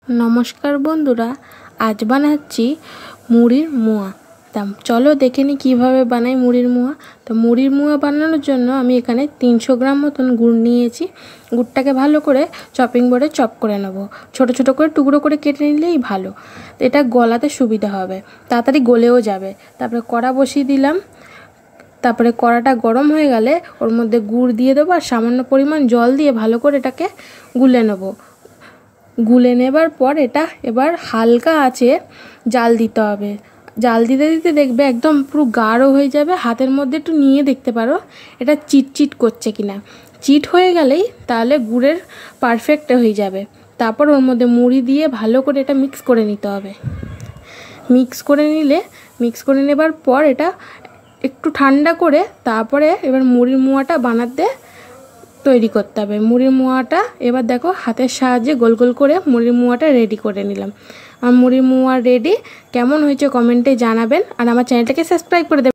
नमस्कार बंधुरा आज बानाচ্ছি মুড়ির মোয়া। चलो देखे नी কিভাবে বানাই মুড়ির মোয়া। তো মুড়ির মোয়া বানানোর জন্য আমি এখানে 300 গ্রাম মতন গুড় নিয়েছি। গুড়টাকে ভালো করে চপিং বোর্ডে চপ করে নেব। ছোট ছোট করে টুকরো করে কেটে নিলেই ভালো, এটা গলাতে সুবিধা হবে, তাড়াতাড়ি গলেও যাবে। তারপরে কড়া বসিয়ে দিলাম। তারপরে কড়াটা গরম হয়ে গেলে ওর মধ্যে গুড় দিয়ে দেবো আর সামান্য পরিমাণ জল দিয়ে ভালো করে এটাকে গুলে নেব। গুলে নেবার পর এটা এবার হালকা আঁচে জাল দিতে হবে। জাল দিতে দিতে দেখবে একদম পুরো গাঢ় হয়ে যাবে। হাতের মধ্যে একটু নিয়ে দেখতে পারো এটা চিটচিট করছে কিনা। চিট হয়ে গেলেই তাহলে গুড়ের পারফেক্ট হয়ে যাবে। তারপর ওর মধ্যে মুড়ি দিয়ে ভালো করে এটা মিক্স করে নিতে হবে। মিক্স করে নেবার পর এটা একটু ঠান্ডা করে তারপরে এবার মুড়ির মোয়াটা বানাতে তৈরি করতে হবে। মুড়ির মোয়াটা এবার দেখো হাতের সাহায্যে গোল গোল করে মুড়ির মোয়াটা রেডি করে নিলাম। আমার মুড়ির মোয়া রেডি। কেমন হয়েছে কমেন্টে জানাবেন আর আমার চ্যানেলটাকে সাবস্ক্রাইব করে দেবেন।